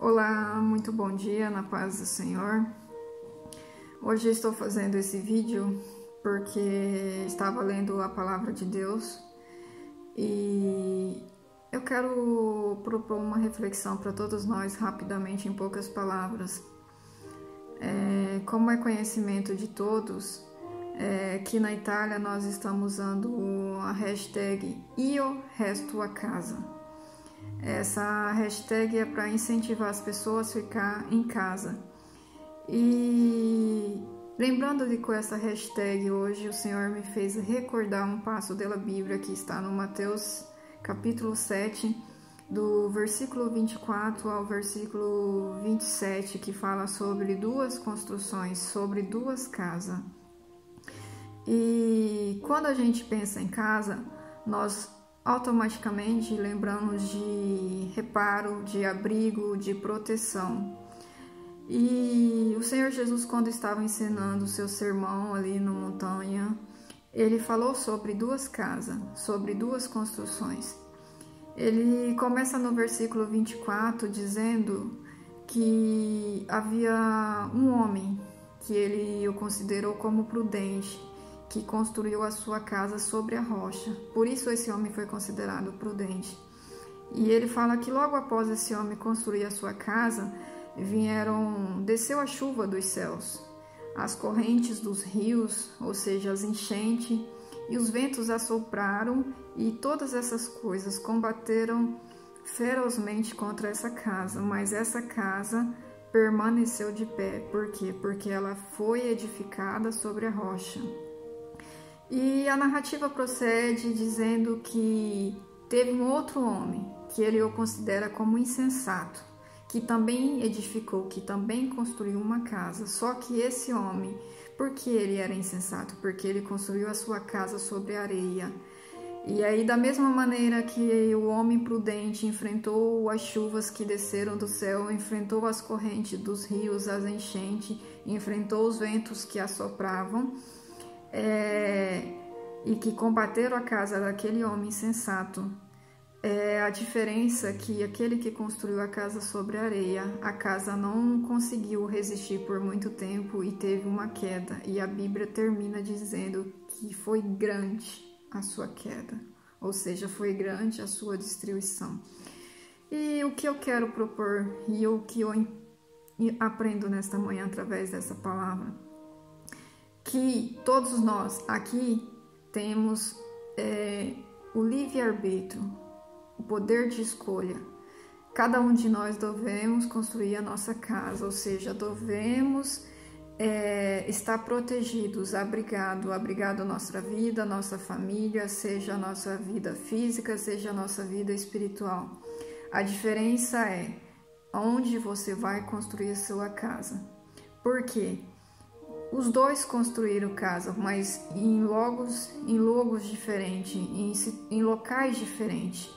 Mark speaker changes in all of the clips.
Speaker 1: Olá, muito bom dia, na paz do Senhor. Hoje eu estou fazendo esse vídeo porque estava lendo a palavra de Deus e eu quero propor uma reflexão para todos nós rapidamente, em poucas palavras. Como é conhecimento de todos, que na Itália nós estamos usando a hashtag Io Resto a Casa. Essa hashtag é para incentivar as pessoas a ficar em casa. E lembrando de com essa hashtag hoje, o Senhor me fez recordar um passo da Bíblia que está no Mateus capítulo 7, do versículo 24 ao versículo 27, que fala sobre duas construções, sobre duas casas. E quando a gente pensa em casa, nós automaticamente lembramos de reparo, de abrigo, de proteção. E o Senhor Jesus, quando estava ensinando o seu sermão ali na montanha, ele falou sobre duas casas, sobre duas construções. Ele começa no versículo 24 dizendo que havia um homem que ele o considerou como prudente, que construiu a sua casa sobre a rocha. Por isso esse homem foi considerado prudente. E ele fala que logo após esse homem construir a sua casa, desceu a chuva dos céus, as correntes dos rios, ou seja, as enchentes, e os ventos assopraram, e todas essas coisas combateram ferozmente contra essa casa, mas essa casa permaneceu de pé. Por quê? Porque ela foi edificada sobre a rocha. E a narrativa procede dizendo que teve um outro homem, que ele o considera como insensato, que também edificou, que também construiu uma casa. Só que esse homem, por que ele era insensato? Porque ele construiu a sua casa sobre areia. E aí, da mesma maneira que o homem prudente enfrentou as chuvas que desceram do céu, enfrentou as correntes dos rios, as enchentes, enfrentou os ventos que assopravam, e que combateram a casa daquele homem insensato. A diferença é que aquele que construiu a casa sobre areia, a casa não conseguiu resistir por muito tempo e teve uma queda. E a Bíblia termina dizendo que foi grande a sua queda, ou seja, foi grande a sua destruição. E o que eu quero propor e o que eu aprendo nesta manhã através dessa palavra, que todos nós aqui temos o livre-arbítrio, o poder de escolha. Cada um de nós devemos construir a nossa casa, ou seja, devemos estar protegidos, abrigado a nossa vida, a nossa família, seja a nossa vida física, seja a nossa vida espiritual. A diferença é onde você vai construir a sua casa. Por quê? Os dois construíram casa, mas em logos diferentes, em locais diferentes.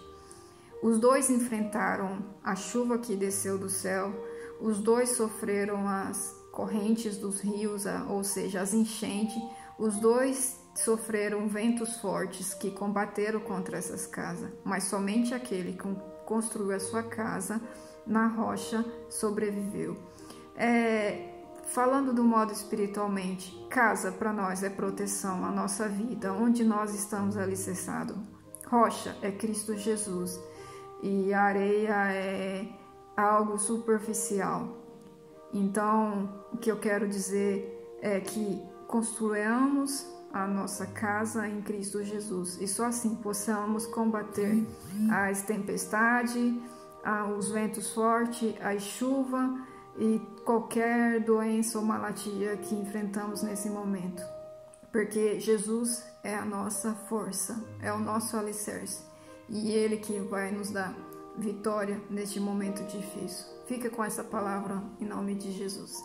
Speaker 1: Os dois enfrentaram a chuva que desceu do céu, os dois sofreram as correntes dos rios, ou seja, as enchentes, os dois sofreram ventos fortes que combateram contra essas casas, mas somente aquele que construiu a sua casa na rocha sobreviveu. Falando do modo espiritualmente, casa para nós é proteção, a nossa vida, onde nós estamos alicerçados. Rocha é Cristo Jesus e a areia é algo superficial. Então, o que eu quero dizer é que construamos a nossa casa em Cristo Jesus e só assim possamos combater as tempestades, os ventos fortes, a chuva e qualquer doença ou maladia que enfrentamos nesse momento, porque Jesus é a nossa força, é o nosso alicerce, e Ele que vai nos dar vitória neste momento difícil. Fica com essa palavra em nome de Jesus.